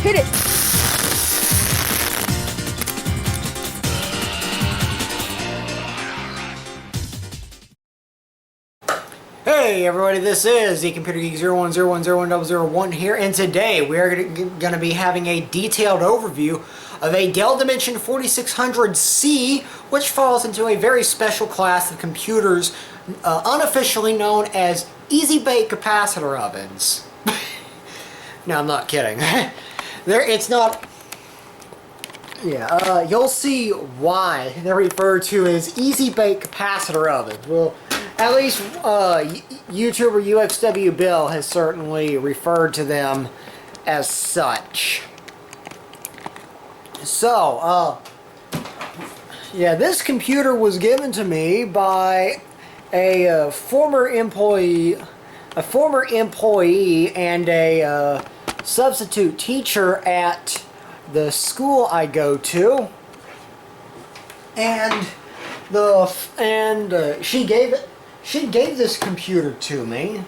Hit it! Hey everybody, this is the Computer Geek 0101010001 here, and today we are going to be having a detailed overview of a Dell Dimension 4600C, which falls into a very special class of computers unofficially known as Easy Bake Capacitor Ovens. No, I'm not kidding. It's not... Yeah, you'll see why they're referred to as Easy Bake Capacitor Ovens. Well, at least YouTuber UXWBill has certainly referred to them as such. So, yeah, this computer was given to me by a former employee and a substitute teacher at the school I go to, and she gave this computer to me,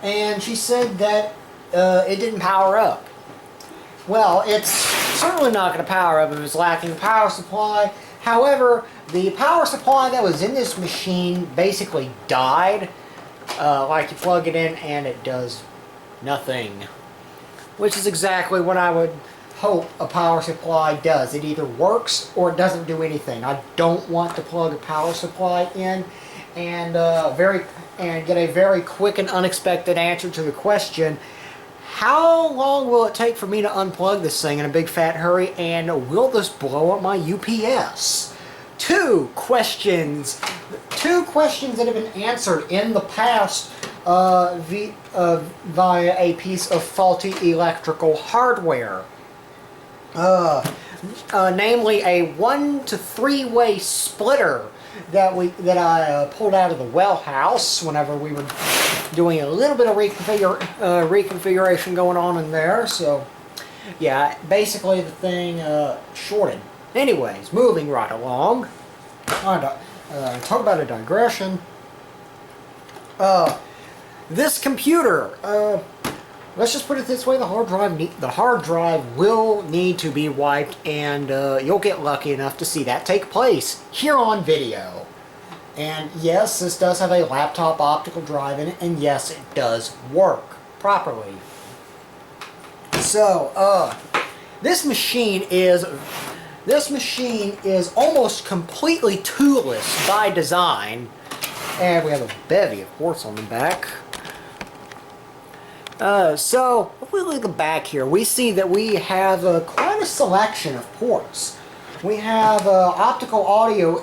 and she said that it didn't power up. Well, it's certainly not going to power up if it's lacking a power supply. However, the power supply that was in this machine basically died. Like you plug it in and it does nothing, which is exactly what I would hope a power supply does. It either works or it doesn't do anything. I don't want to plug a power supply in and get a very quick and unexpected answer to the question, how long will it take for me to unplug this thing in a big fat hurry, and will this blow up my UPS? Two questions that have been answered in the past via a piece of faulty electrical hardware. Namely a 1 to 3-way splitter that I pulled out of the well house whenever we were doing a little bit of reconfiguration going on in there. So yeah, basically the thing shorted. Anyways, moving right along. Talk about a digression. This computer, let's just put it this way: the hard drive will need to be wiped, and you'll get lucky enough to see that take place here on video. And yes, this does have a laptop optical drive in it, and yes, it does work properly. So, this machine is almost completely toolless by design, and we have a bevy of ports on the back. So, if we look at the back here, we see that we have quite a selection of ports. We have optical audio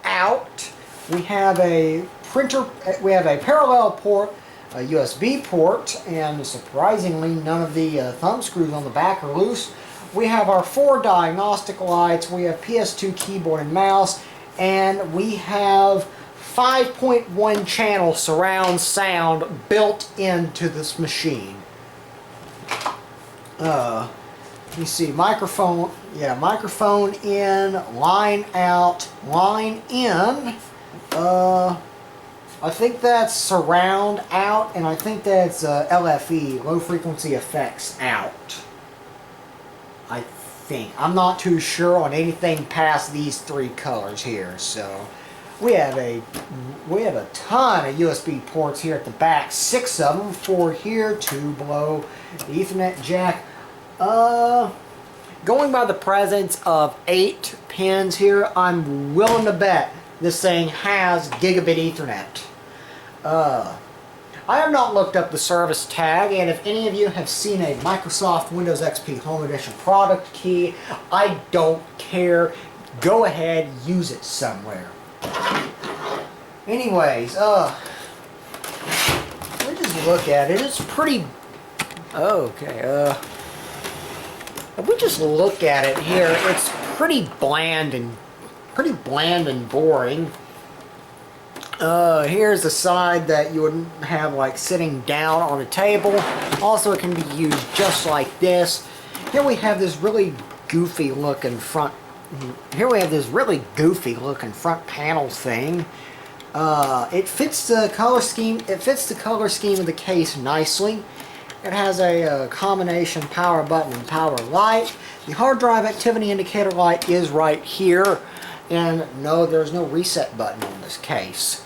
out. We have a printer. We have a parallel port, a USB port, and surprisingly, none of the thumb screws on the back are loose. We have our 4 diagnostic lights. We have PS2 keyboard and mouse, and we have 5.1 channel surround sound built into this machine. You see microphone in, line out, line in. I think that's surround out, and I think that's LFE, low frequency effects out. I think. I'm not too sure on anything past these 3 colors here. So we have a ton of USB ports here at the back. 6 of them, 4 here, 2 below the Ethernet jack. Going by the presence of 8 pins here, I'm willing to bet this thing has gigabit Ethernet. I have not looked up the service tag, and if any of you have seen a Microsoft Windows XP Home Edition product key, I don't care. Go ahead, use it somewhere. Anyways, we just look at it. It's pretty... Okay, if we just look at it here, it's pretty bland and boring. Here's the side that you would have like sitting down on a table. Also, it can be used just like this. Here we have this really goofy looking front. Here we have this really goofy looking front panel thing. It fits the color scheme. It fits the color scheme of the case nicely. it has a combination power button and power light. The hard drive activity indicator light is right here, and no, there's no reset button on this case.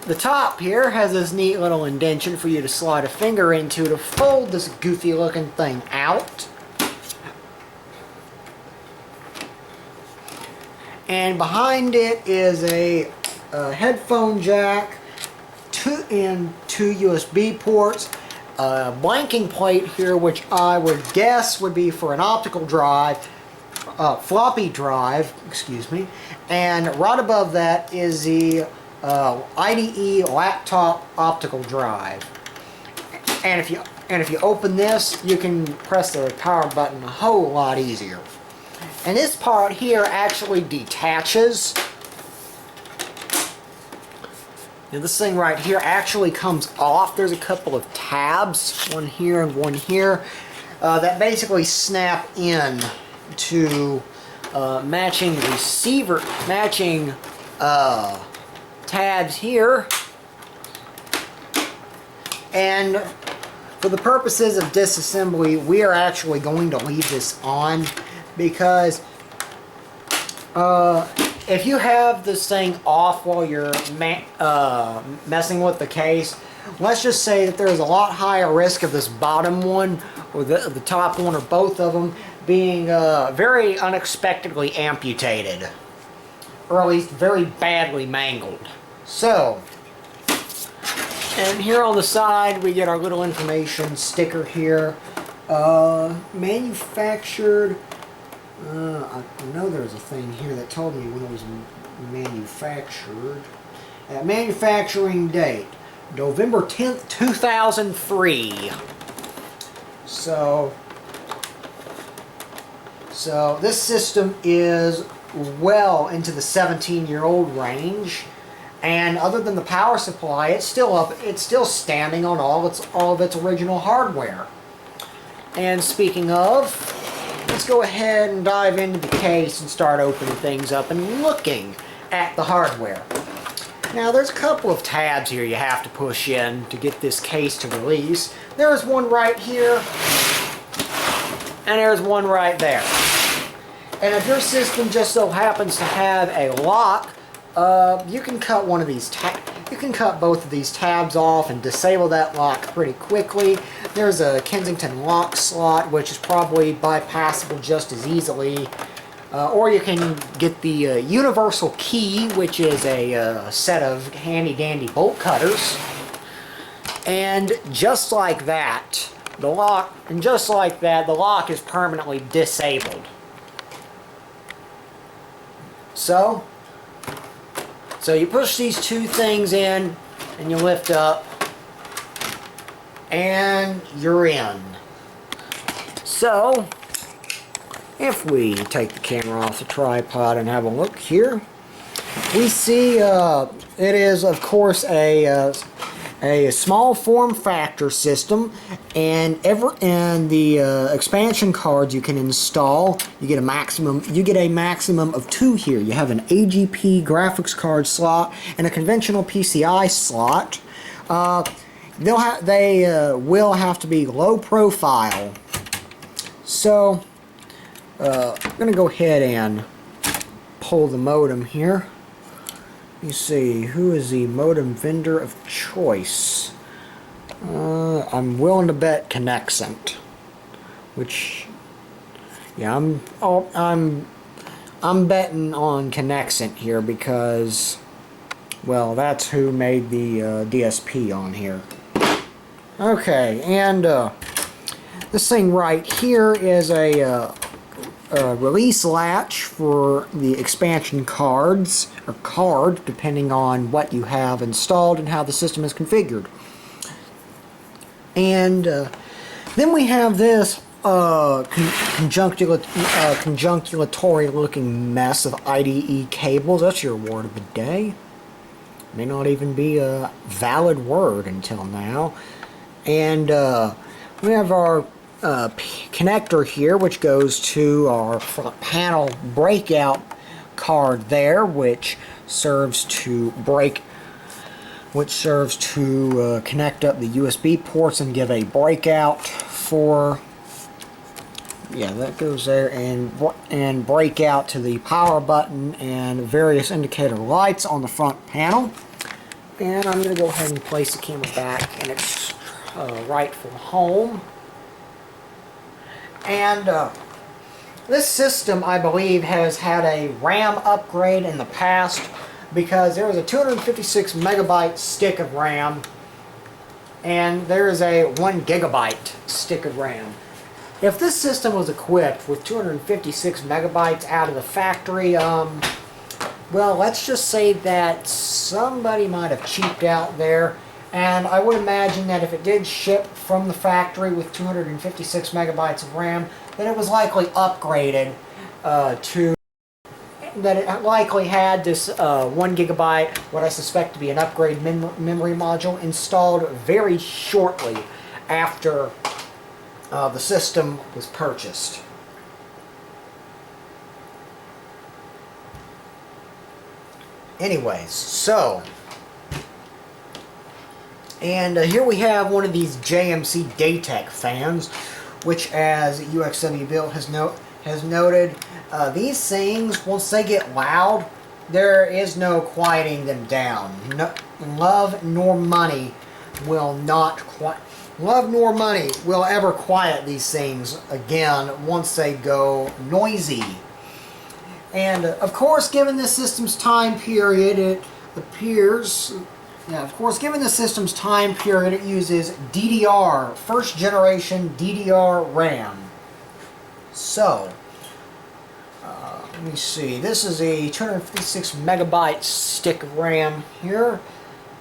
The top here has this neat little indentation for you to slide a finger into to fold this goofy looking thing out. And behind it is a headphone jack, two USB ports, a blanking plate here, which I would guess would be for an optical drive, floppy drive, excuse me, and right above that is the IDE laptop optical drive. And if you open this, you can press the power button a whole lot easier. And this part here actually detaches. Now this thing right here actually comes off. There's a couple of tabs, one here and one here, that basically snap in to matching tabs here. And for the purposes of disassembly, we are actually going to leave this on, because if you have this thing off while you're messing with the case, let's just say that there is a lot higher risk of this bottom one or the top one or both of them being very unexpectedly amputated, or at least very badly mangled. So, and here on the side we get our little information sticker here. Manufactured, I know there's a thing here that told me when it was manufactured. Manufacturing date, November 10th, 2003. So this system is well into the 17-year-old range, and other than the power supply, it's still standing on all of its original hardware. And speaking of, let's go ahead and dive into the case and start opening things up and looking at the hardware. Now there's a couple of tabs here you have to push in to get this case to release. There's one right here, and there's one right there. And if your system just so happens to have a lock, you can cut one of these you can cut both of these tabs off and disable that lock pretty quickly. There's a Kensington lock slot, which is probably bypassable just as easily. Or you can get the universal key, which is a set of handy-dandy bolt cutters. And just like that, the lock is permanently disabled. So you push these two things in, and you lift up, and you're in. So, if we take the camera off the tripod and have a look here, we see it is, of course, a small form factor system, and the expansion cards you can install, you get a maximum of 2 here. You have an AGP graphics card slot and a conventional PCI slot. They will have to be low profile. So I'm going to go ahead and pull the modem here. You see, who is the modem vendor of choice? I'm willing to bet Connexent, which, yeah, I'm betting on Connexent here because, well, that's who made the DSP on here. Okay, and this thing right here is a release latch for the expansion cards, or card, depending on what you have installed and how the system is configured. And then we have this conjunctulatory looking mess of IDE cables. That's your word of the day. May not even be a valid word until now. And we have our connector here, which goes to our front panel breakout card there, which serves to break which serves to connect up the USB ports and give a breakout for, yeah, that goes there, and breakout to the power button and various indicator lights on the front panel. And I'm going to go ahead and place the camera back in its rightful home. And this system, I believe, has had a RAM upgrade in the past, because there was a 256 megabyte stick of RAM and there is a 1 gigabyte stick of RAM. If this system was equipped with 256 megabytes out of the factory, well, let's just say that somebody might have cheaped out there, and I would imagine that if it did ship from the factory with 256 megabytes of RAM, then it was likely upgraded that it likely had this 1 gigabyte, what I suspect to be an upgrade memory module, installed very shortly after the system was purchased. Anyways, so, and here we have one of these JMC Daytech fans, which, as UXWBill has noted, these things, once they get loud, there is no quieting them down. No, love nor money will ever quiet these things again once they go noisy. And of course, given the system's time period, it appears, given the system's time period, it uses DDR, first generation DDR RAM. So, let me see, this is a 256 megabyte stick of RAM here.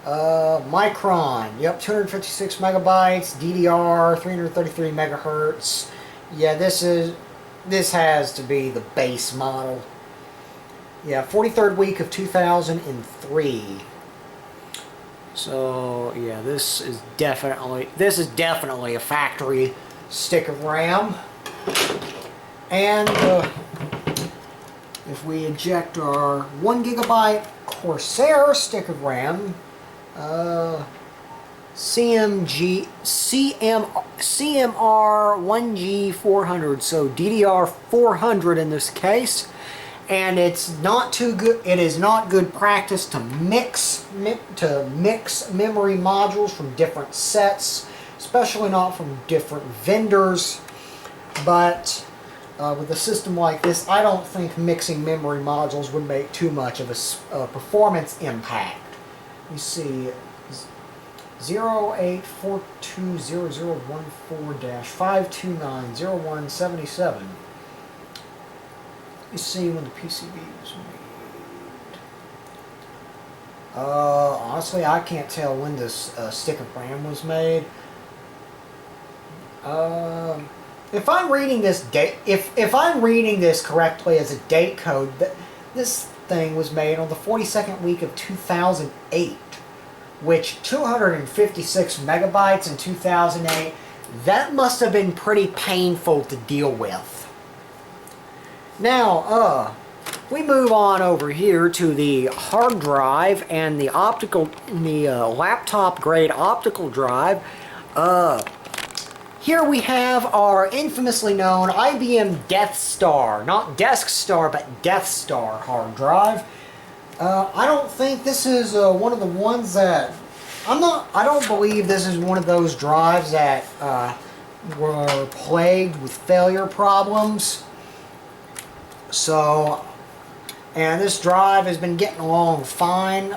Micron, yep, 256 megabytes, DDR, 333 megahertz. Yeah, this has to be the base model. Yeah, 43rd week of 2003. So yeah, this is definitely a factory stick of RAM. And if we eject our 1 gigabyte Corsair stick of RAM, CMR1G400, so DDR400 in this case, and it's not too good. It is not good practice to mix memory modules from different sets, especially not from different vendors. But with a system like this, I don't think mixing memory modules would make too much of a performance impact. You see, 08420014-5290177. You see when the PCB was made. Honestly, I can't tell when this stick of RAM was made. If I'm reading this date, if I'm reading this correctly as a date code, this thing was made on the 42nd week of 2008, which 256 megabytes in 2008, that must have been pretty painful to deal with. Now, we move on over here to the hard drive and the laptop grade optical drive. Here we have our infamously known IBM Death Star, not Desk Star, but Death Star hard drive. I don't think this is one of the ones that, I don't believe this is one of those drives that were plagued with failure problems. So, and this drive has been getting along fine.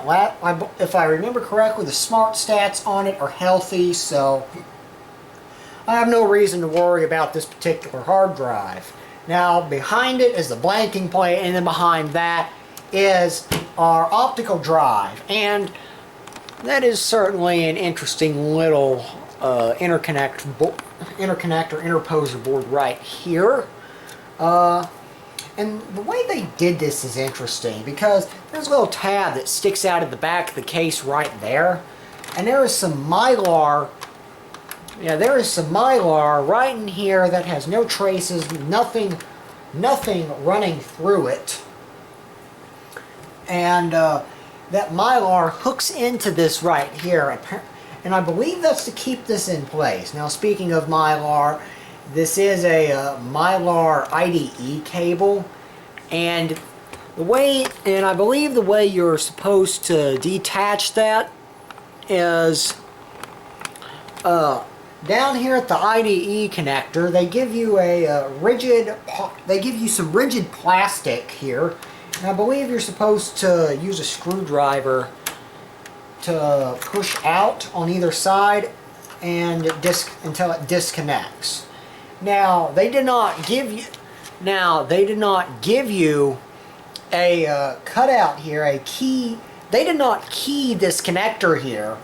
If I remember correctly, the smart stats on it are healthy, so I have no reason to worry about this particular hard drive. Now, behind it is the blanking plate, and then behind that is our optical drive. And that is certainly an interesting little interconnector interposer board right here. And the way they did this is interesting, because there's a little tab that sticks out of the back of the case right there. And there is some Mylar. Yeah, there is some Mylar right in here that has no traces, nothing running through it. And that Mylar hooks into this right here, and I believe that's to keep this in place. Now, speaking of Mylar, this is a Mylar IDE cable, and I believe the way you're supposed to detach that is down here at the IDE connector. They give you some rigid plastic here, and I believe you're supposed to use a screwdriver to push out on either side and until it disconnects. Now they did not give you a cutout here, a key. They did not key this connector here.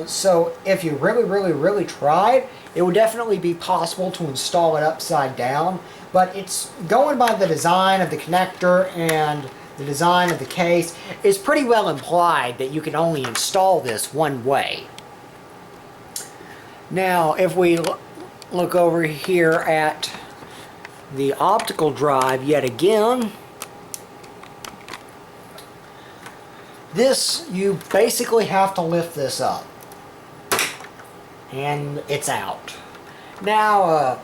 So if you really tried, it would definitely be possible to install it upside down, but it's going by the design of the connector and the design of the case. It's pretty well implied that you can only install this one way. Now, if we look over here at the optical drive yet again, this, you basically have to lift this up, and it's out. Now,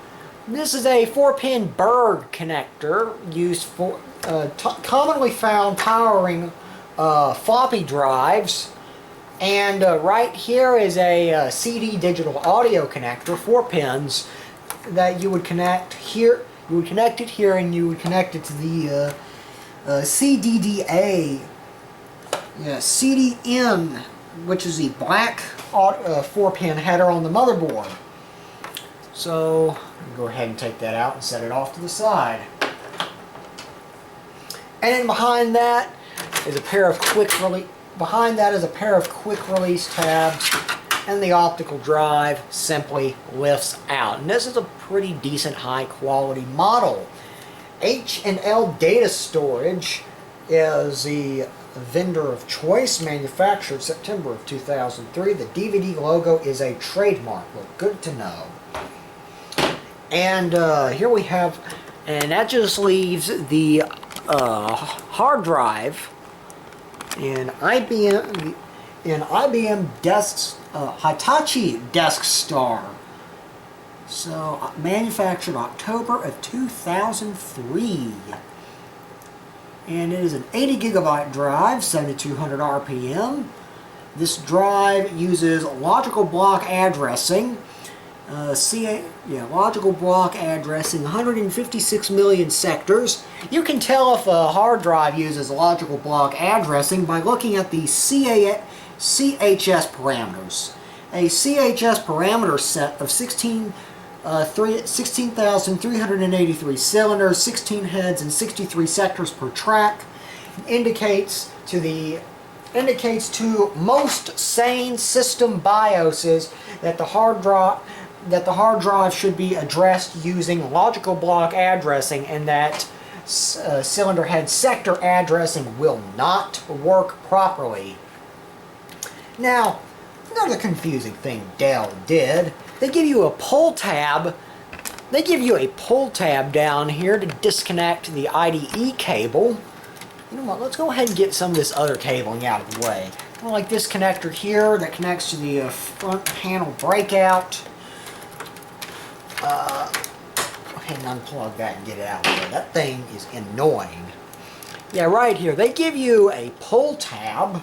this is a 4-pin Berg connector used for commonly found powering floppy drives, and right here is a CD digital audio connector, 4 pins, that you would connect here. You would connect it here, and you would connect it to the CDDA. Yeah, CDN, which is the black 4-pin header on the motherboard. So, I'll go ahead and take that out and set it off to the side. And then behind that is a pair of quick release tabs, and the optical drive simply lifts out. And this is a pretty decent high quality model. H&L Data Storage is the vendor of choice, manufactured September of 2003. The DVD logo is a trademark. Well, good to know. And here we have, and that just leaves the hard drive in IBM Hitachi Desk Star. So manufactured October of 2003. And it is an 80 gigabyte drive, 7200 RPM. This drive uses logical block addressing. Logical block addressing, 156 million sectors. You can tell if a hard drive uses logical block addressing by looking at the CHS parameters. A CHS parameter set of 16,383 cylinders, 16 heads, and 63 sectors per track indicates to most sane system BIOSes that the hard drive should be addressed using logical block addressing, and that cylinder head sector addressing will not work properly. Now, another confusing thing Dell did, they give you a pull tab. They give you a pull tab down here to disconnect the IDE cable. You know what, let's go ahead and get some of this other cabling out of the way. Like this connector here that connects to the front panel breakout. Go ahead and unplug that and get it out of there. That thing is annoying. Yeah, right here. They give you a pull tab.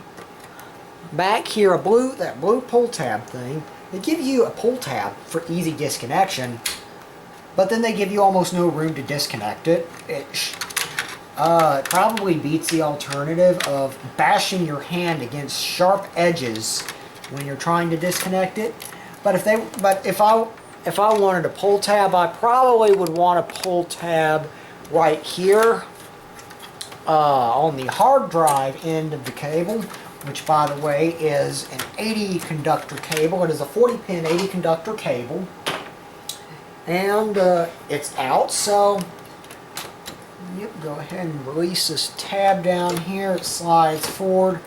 Back here, that blue pull tab thing. They give you a pull tab for easy disconnection, but then they give you almost no room to disconnect it. It probably beats the alternative of bashing your hand against sharp edges when you're trying to disconnect it. But if I wanted a pull tab, I probably would want a pull tab right here on the hard drive end of the cable, which, by the way, is an 80 conductor cable. It is a 40-pin 80 conductor cable, and it's out. So, yep, go ahead and release this tab down here. It slides forward,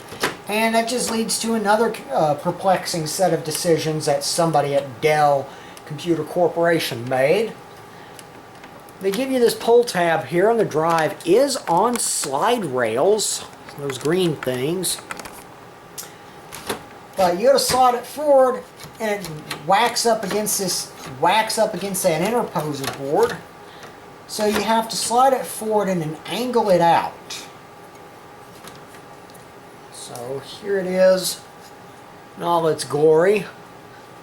and that just leads to another perplexing set of decisions that somebody at Dell Computer Corporation made. They give you this pull tab here, and the drive is on slide rails. It's those green things. But you gotta slide it forward, and it whacks up against that interposer board. So you have to slide it forward and then angle it out. So here it is in all its glory.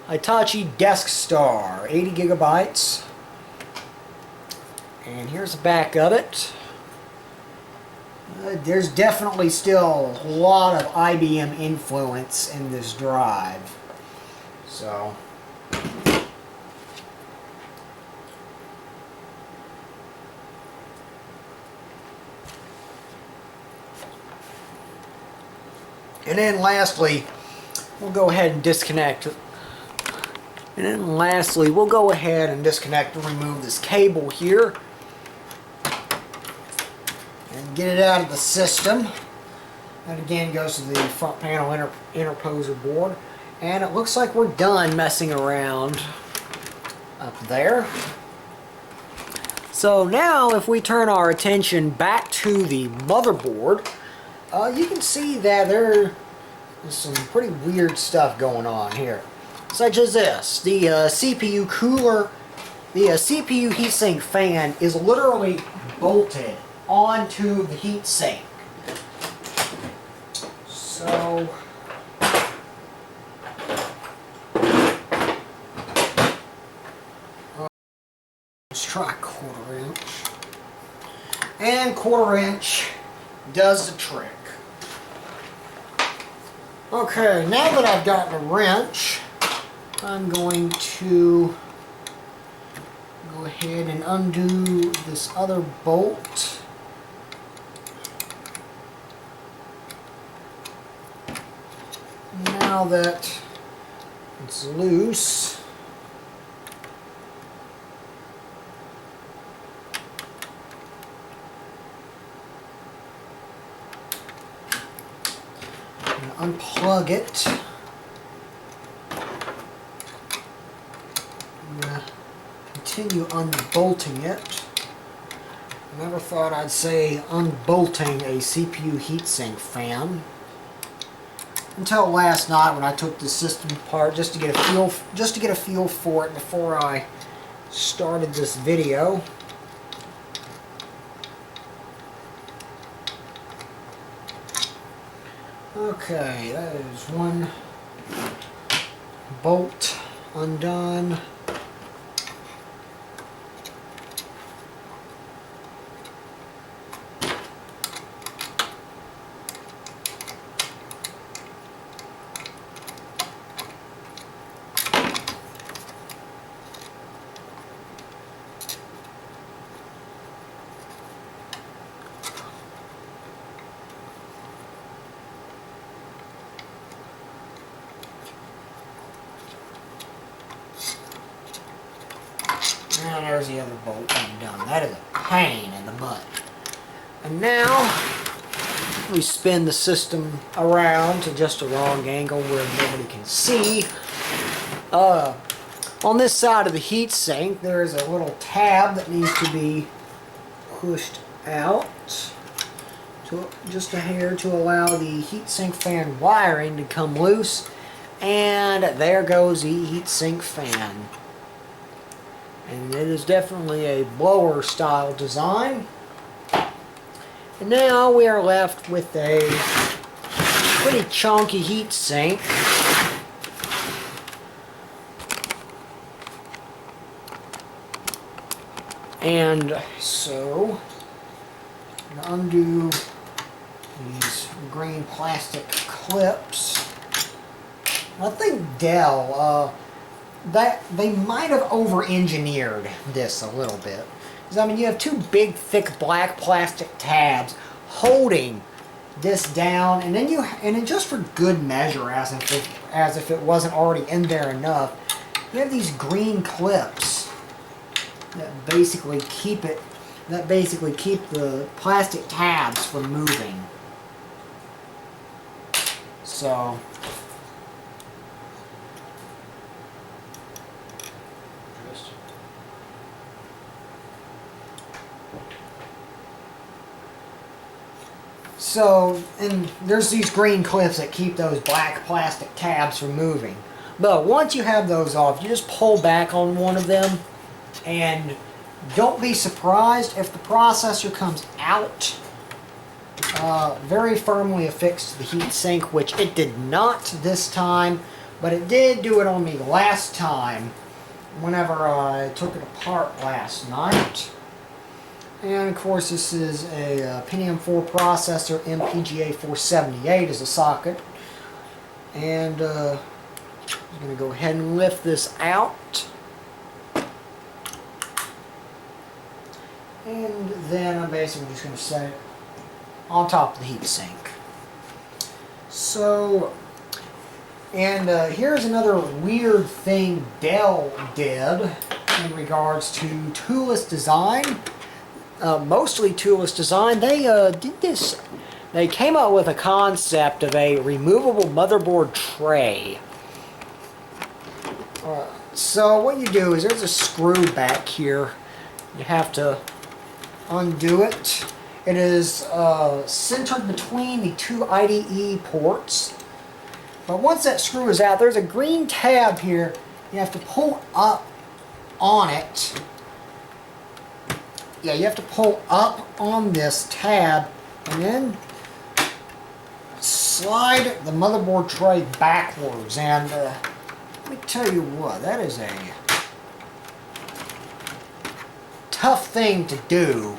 Hitachi Desk Star, 80 gigabytes. And here's the back of it. There's definitely still a lot of IBM influence in this drive. So, and then lastly, we'll go ahead and disconnect. And remove this cable here. And get it out of the system. That again goes to the front panel interposer board. And it looks like we're done messing around up there. So now if we turn our attention back to the motherboard, you can see that there's some pretty weird stuff going on here. Such as this, the CPU cooler, the CPU heatsink fan is literally bolted onto the heatsink. So let's try 1/4 inch. And 1/4 inch does the trick. Okay, now that I've got the wrench, I'm going to go ahead and undo this other bolt. Now that it's loose, I'm going to unplug it. I'm going to continue unbolting it. I never thought I'd say unbolting a CPU heatsink fan until last night when I took the system apart just to get a feel for it before I started this video. Okay, that is one bolt undone. And there's the other bolt undone. That is a pain in the butt. And now we spin the system around to just a wrong angle where nobody can see. On this side of the heatsink, there is a little tab that needs to be pushed out just a hair to allow the heatsink fan wiring to come loose. And there goes the heatsink fan. And it is definitely a blower style design. And now we are left with a pretty chunky heatsink. And so, I'm going to undo these green plastic clips. I think Dell, that they might have over-engineered this a little bit. Because, I mean, you have two big, thick, black plastic tabs holding this down, and then just for good measure, as if it wasn't already in there enough, you have these green clips that basically keep the plastic tabs from moving. So So, and there's these green clips that keep those black plastic tabs from moving. But once you have those off, you just pull back on one of them, and don't be surprised if the processor comes out very firmly affixed to the heat sink, which it did not this time, but it did do it on me last time whenever I took it apart last night. And of course this is a Pentium 4 processor, MPGA 478 is a socket. And I'm going to go ahead and lift this out. And then I'm basically just going to set it on top of the heatsink. So, and here's another weird thing Dell did in regards to toolless design. Mostly toolless design. They did this. They came up with a concept of a removable motherboard tray. So what you do is there's a screw back here. You have to undo it. It is centered between the two IDE ports. But once that screw is out, there's a green tab here. You have to pull up on it. Yeah, you have to pull up on this tab and then slide the motherboard tray backwards. And let me tell you what, that is a tough thing to do.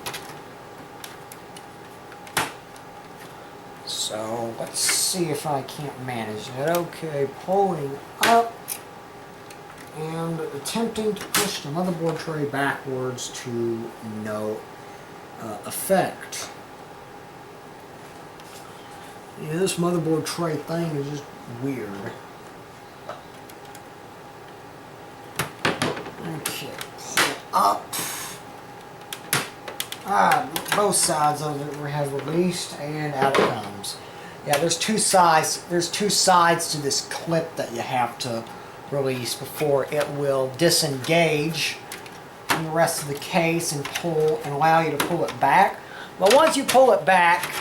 So let's see if I can't manage it. Okay, pulling up and attempting to push the motherboard tray backwards to no effect. Yeah, this motherboard tray thing is just weird. Okay, pull up. Both sides of it have released, and out it comes. Yeah, there's two sides. There's two sides to this clip that you have to release before it will disengage from the rest of the case and pull and allow you to pull it back. But once you pull it back,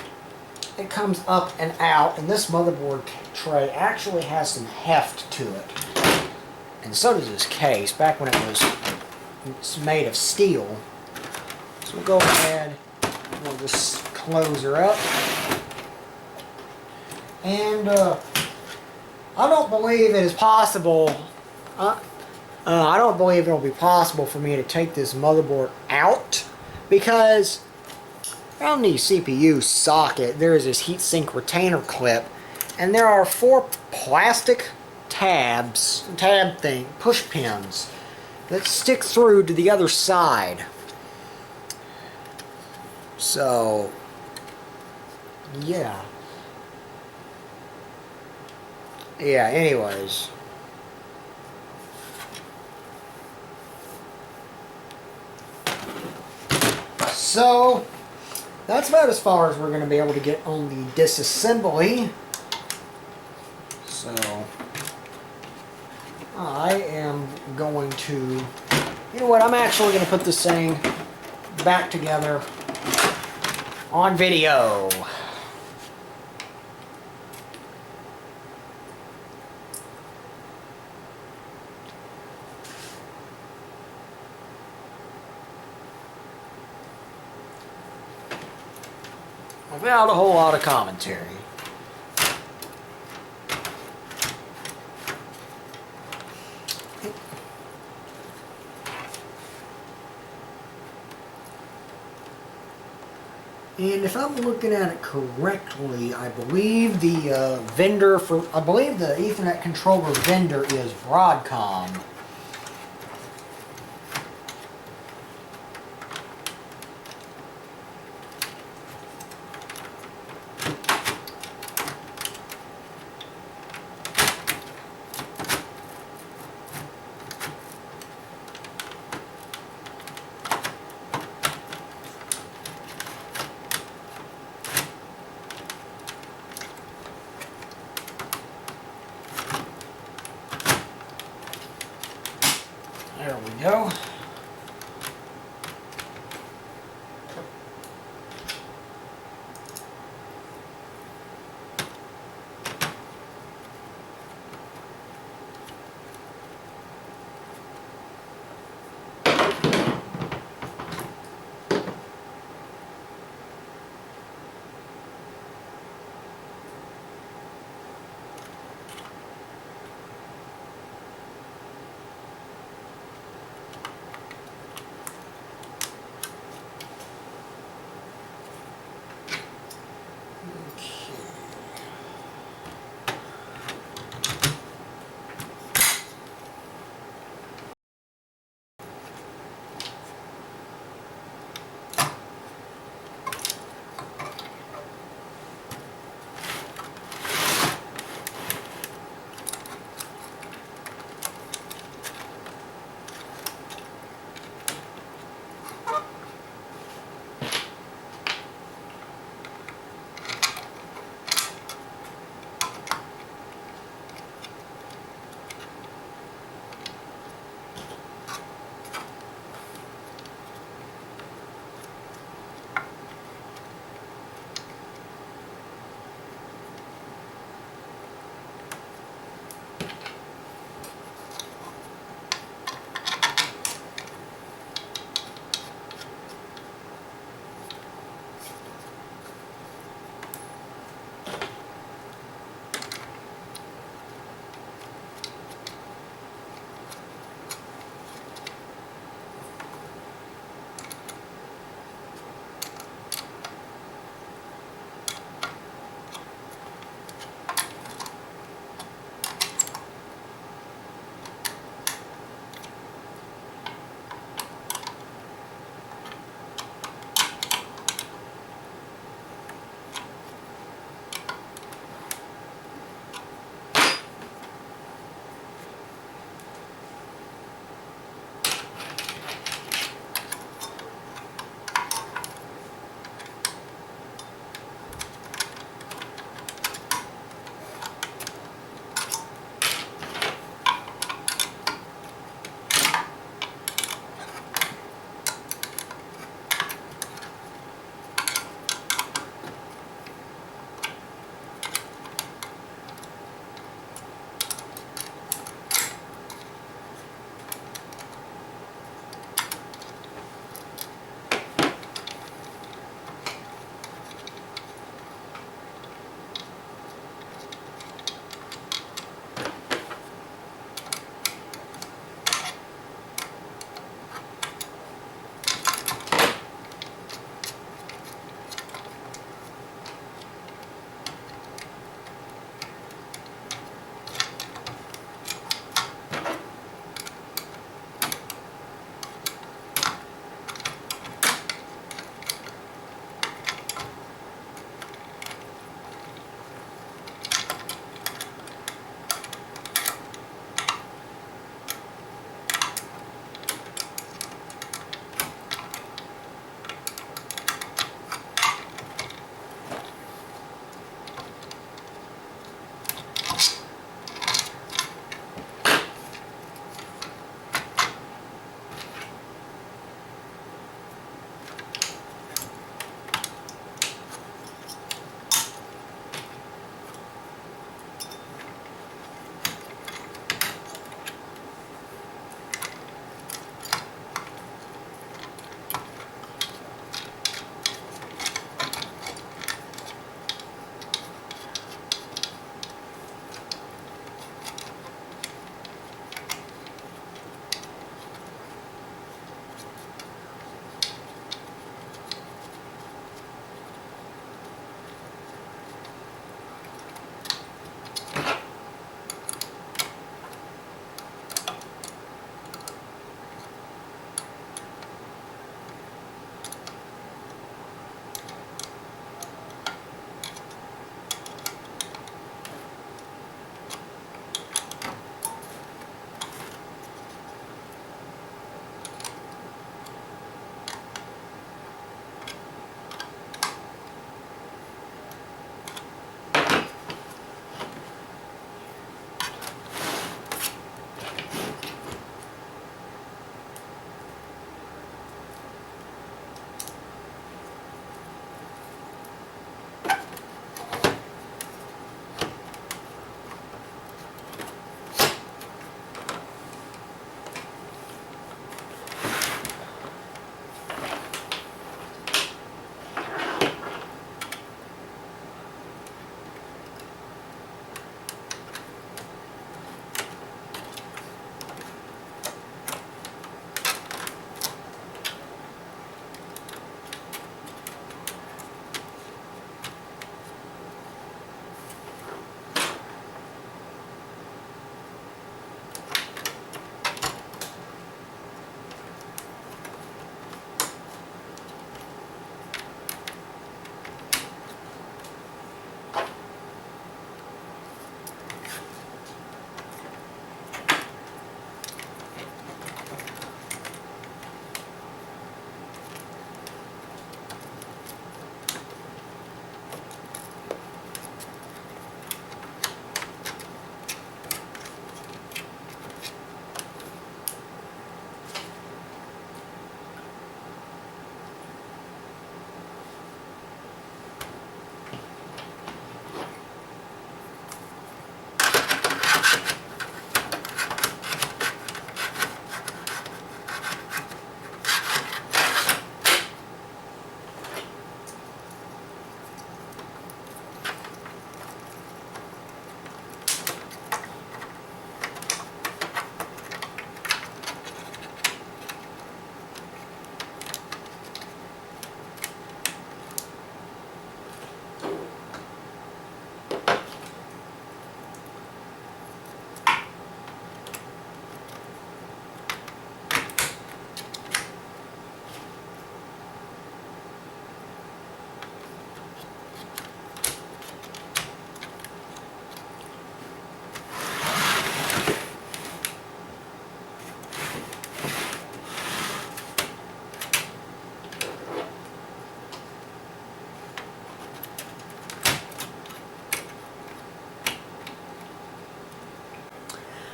it comes up and out, and this motherboard tray actually has some heft to it. And so does this case, back when it's made of steel. So we'll go ahead, we'll just close her up. And I don't believe it is possible, I don't believe it'll be possible for me to take this motherboard out, because around the CPU socket there is this heatsink retainer clip, and there are 4 plastic push pins that stick through to the other side. So, yeah. Yeah, anyways. So, that's about as far as we're going to be able to get on the disassembly. So, I am going to, you know what, I'm actually going to put this thing back together on video. Without a whole lot of commentary. And if I'm looking at it correctly, I believe the I believe the Ethernet controller vendor is Broadcom. There we go.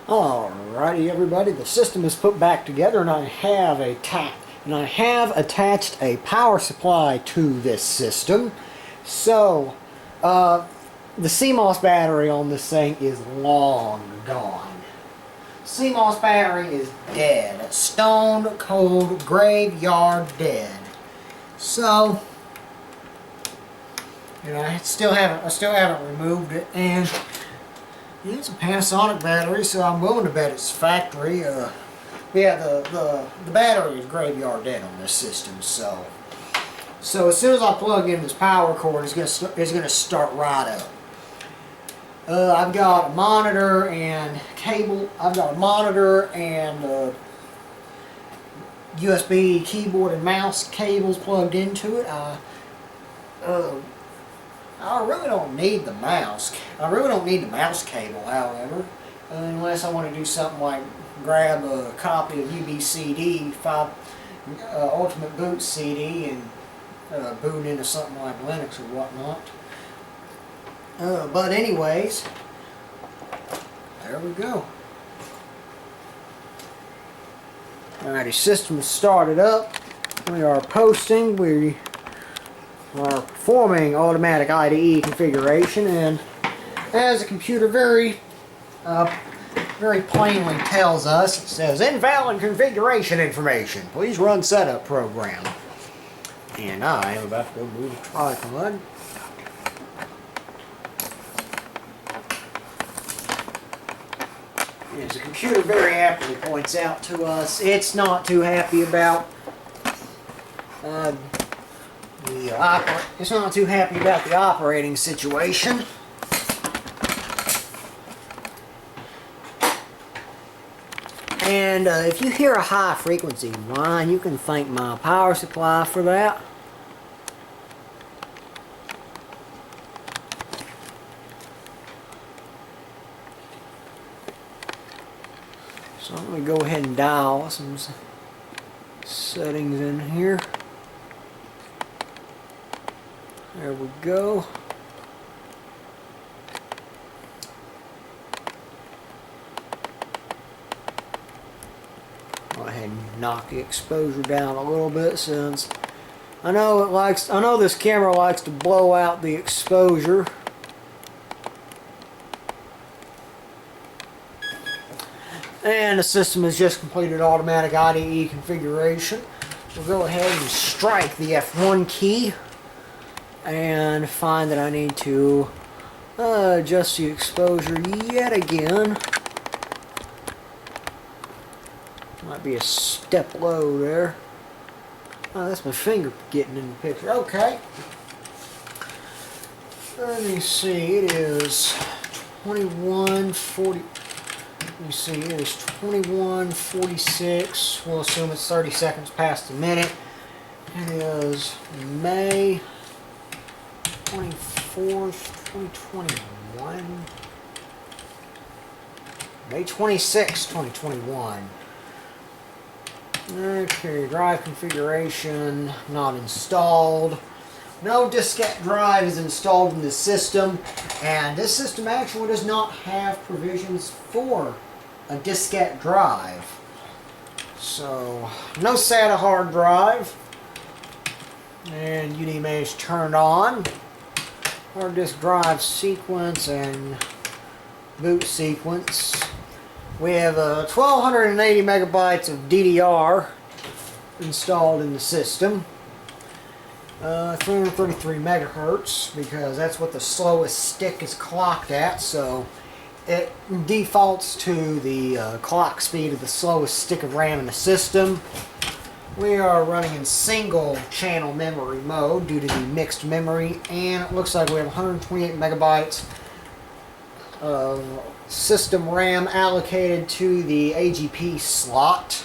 Alrighty, everybody, the system is put back together, and I have attached a power supply to this system. So the CMOS battery on this thing is long gone. CMOS battery is dead, stone cold graveyard dead. So, you know, I still haven't removed it, and it's a Panasonic battery, so I'm willing to bet it's factory. Yeah, the battery is graveyard dead on this system, so as soon as I plug in this power cord, it's gonna start right up. I've got a monitor and cable. I've got a monitor and USB keyboard and mouse cables plugged into it. I really don't need the mouse. I really don't need the mouse cable, however, unless I want to do something like grab a copy of UXWBill 5 Ultimate Boot CD and boot into something like Linux or whatnot. But anyways, there we go. Alrighty, system is started up. We are posting. We are performing automatic IDE configuration, and as the computer very plainly tells us, it says invalid configuration information. Please run setup program. And I am about to go move the tripod. As the computer very aptly points out to us, it's not too happy about the operating situation. And if you hear a high frequency whine, you can thank my power supply for that. So I'm going to go ahead and dial some settings in here. There we go. Go ahead and knock the exposure down a little bit, since I know this camera likes to blow out the exposure. And the system has just completed automatic IDE configuration. We'll go ahead and strike the F1 key and find that I need to adjust the exposure yet again. Might be a step low there. Oh, that's my finger getting in the picture. Okay. Let me see, it is 2140. Let me see, it is 21:46. We'll assume it's 30 seconds past the minute. It is May 24th, 2021. May 26th, 2021. Okay, drive configuration not installed. No diskette drive is installed in this system, and this system actually does not have provisions for a diskette drive. So, no SATA hard drive, and UDMA is turned on. Hard disk drive sequence and boot sequence. We have 1280 megabytes of DDR installed in the system. 333 megahertz, because that's what the slowest stick is clocked at, so it defaults to the clock speed of the slowest stick of RAM in the system. We are running in single channel memory mode due to the mixed memory, and it looks like we have 128 megabytes of system RAM allocated to the AGP slot.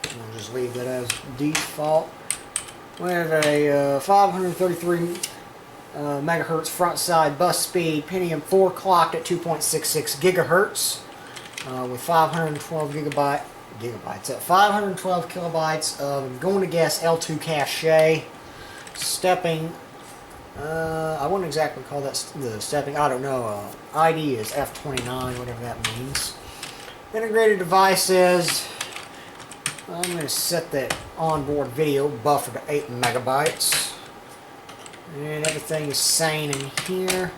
I'll just leave that as default. We have a 533 megahertz front side bus speed Pentium 4 clocked at 2.66 gigahertz. with 512 gigabytes, 512 kilobytes of going to guess L2 cache, stepping. I wouldn't exactly call that the stepping. I don't know. ID is F29, whatever that means. Integrated devices. I'm going to set that onboard video buffer to 8 megabytes. And everything is sane in here.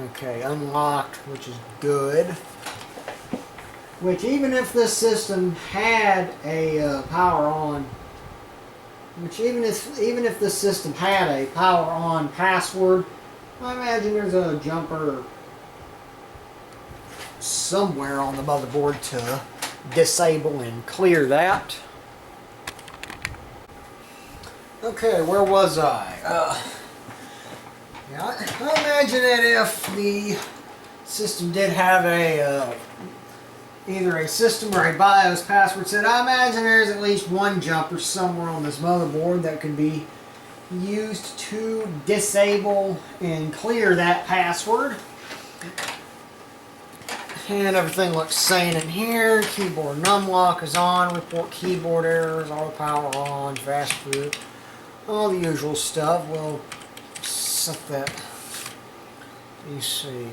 Okay, unlocked, which is good. Which, even if this system had a power on, even if this system had a power on password, I imagine there's a jumper somewhere on the motherboard to disable and clear that. Okay, where was I? Yeah, I imagine that if the system did have a either a system or a BIOS password set, I imagine there's at least one jumper somewhere on this motherboard that could be used to disable and clear that password. And everything looks sane in here. Keyboard numlock is on. Report keyboard errors. Auto power on. Fast boot. All the usual stuff. We'll set that. Let me see.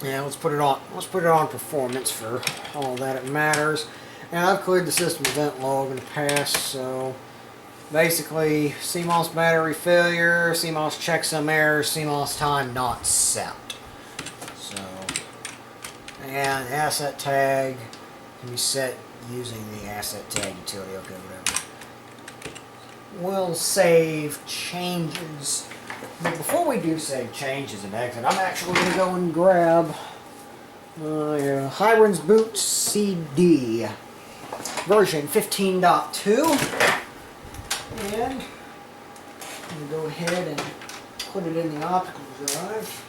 Yeah, let's put it on. Let's put it on performance for all that it matters. And I've cleared the system event log in the past, so basically CMOS battery failure, CMOS checksum error, CMOS time not set. So, and asset tag can be set using the asset tag utility. Okay, whatever. We'll save changes. But before we do save changes and exit, I'm actually going to go and grab Hiron's Boot CD version 15.2, and I'm going to go ahead and put it in the optical drive.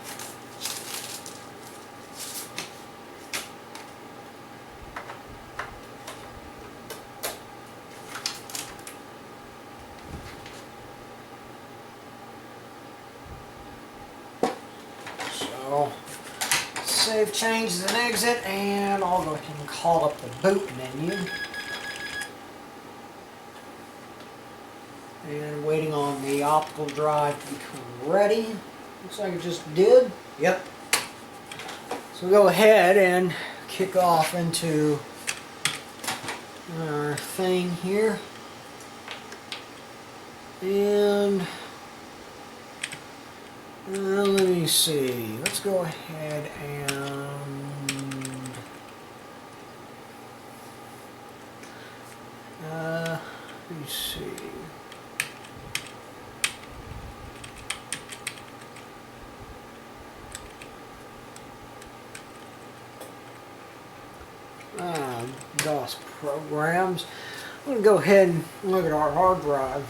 Save changes and exit, and I'll go ahead and call up the boot menu. And waiting on the optical drive to become ready. Looks like it just did. Yep. So we'll go ahead and kick off into our thing here. And let me see. Let's go ahead and let me see. DOS programs. I'm going to go ahead and look at our hard drive.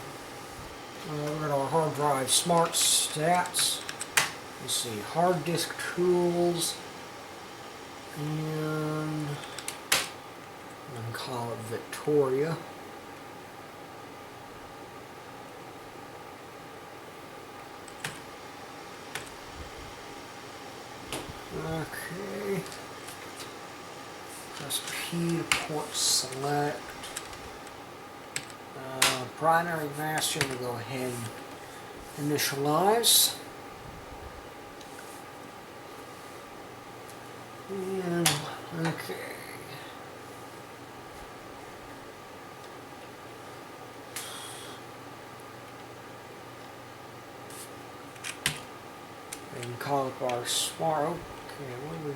Look at our hard drive smart stats. Let's see, hard disk tools, and I'm going to call it Victoria. Okay. Press P to port select. Primary master, we'll go ahead and initialize. And, okay. And call up our smart. Okay, what do we?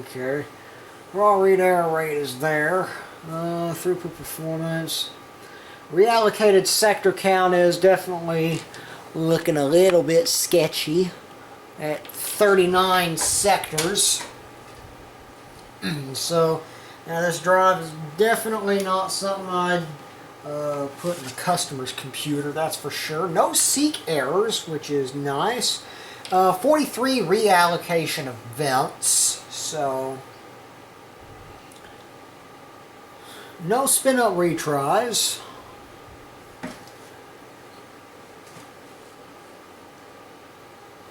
Okay, raw read error rate is there. Throughput performance. Reallocated sector count is definitely looking a little bit sketchy at 39 sectors. So now this drive is definitely not something I'd put in the customer's computer, that's for sure. No seek errors, which is nice. 43 reallocation events. So No spin up retries.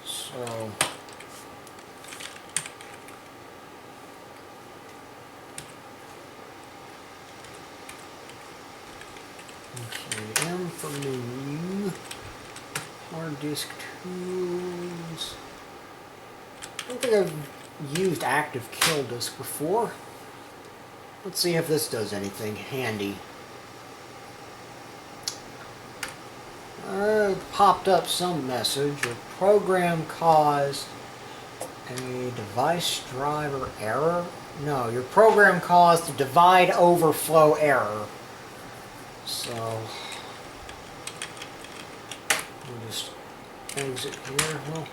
So okay, M for menu, hard disk tools. I don't think I've used active kill disk before. Let's see if this does anything handy. Popped up some message. Your program caused a device driver error. No, your program caused a divide overflow error. So we'll just exit here. We'll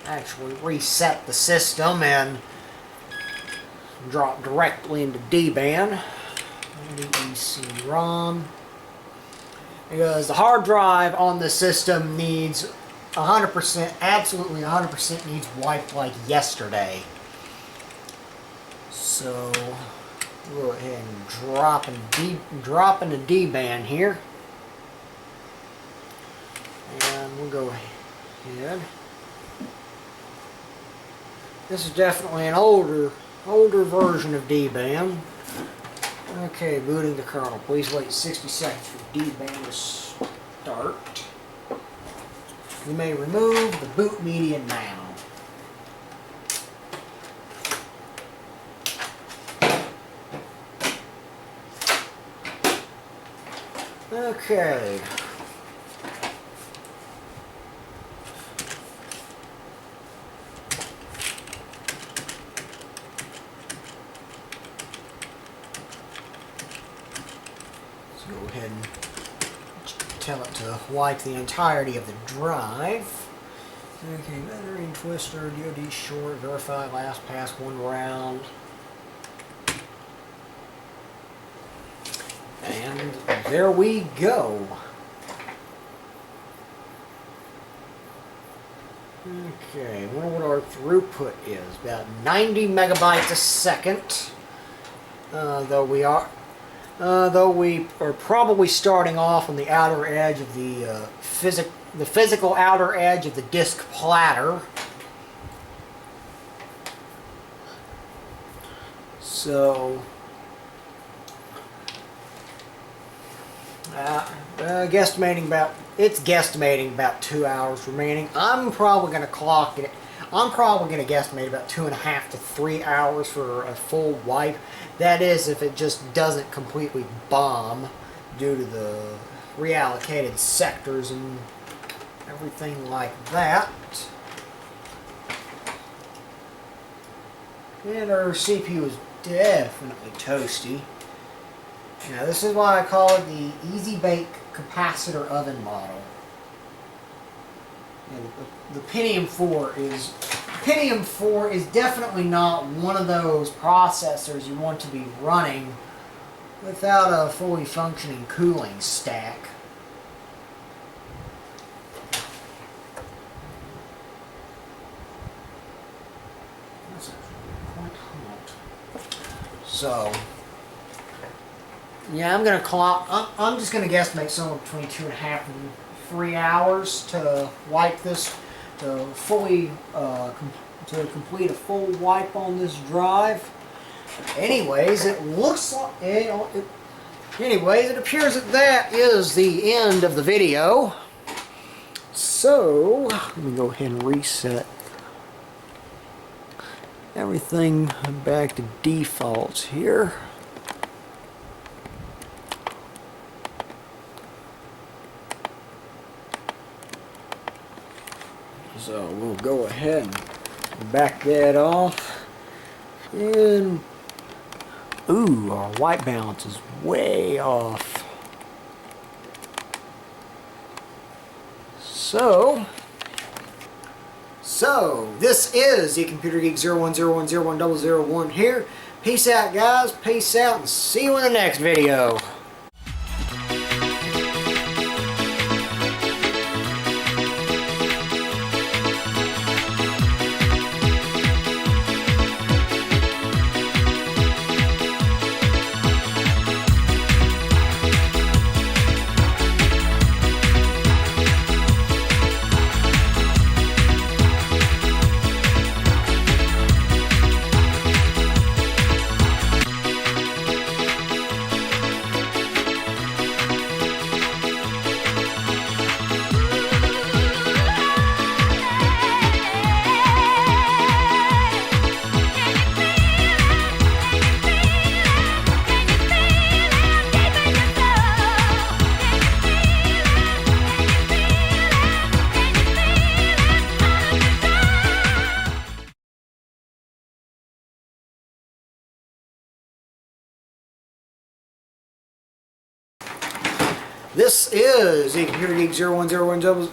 actually reset the system and drop directly into D-band. DEC-ROM. Because the hard drive on the system needs 100%, absolutely 100% needs wiped like yesterday. So we'll go ahead and drop into D-band here. And we'll go ahead. This is definitely an older version of D-band. Okay, booting the kernel. Please wait 60 seconds for D-band to start. You may remove the boot media now. Okay. Go ahead and tell it to wipe the entirety of the drive. Okay, battery twister, DoD short, verify last pass 1 round. And there we go. Okay, I wonder what our throughput is. About 90 megabytes a second. Though we are probably starting off on the outer edge of the physical outer edge of the disk platter. So guesstimating about 2 hours remaining. I'm probably going to clock it. I'm probably going to guesstimate about 2.5 to 3 hours for a full wipe. That is, if it just doesn't completely bomb due to the reallocated sectors and everything like that. And our CPU is definitely toasty. Now, this is why I call it the Easy Bake Capacitor Oven model. And the Pentium 4 is definitely not one of those processors you want to be running without a fully functioning cooling stack. That's actually quite hot. So, yeah, I'm just going to guesstimate somewhere between 2.5 and 3 hours to wipe this, to complete a full wipe on this drive. Anyways, it appears that that is the end of the video. So let me go ahead and reset everything back to defaults here. So we'll go ahead and back that off. And ooh, our white balance is way off. So this is the Computer Geek 0101010001 here. Peace out, guys. Peace out, and see you in the next video. This is the Computer Geek 0101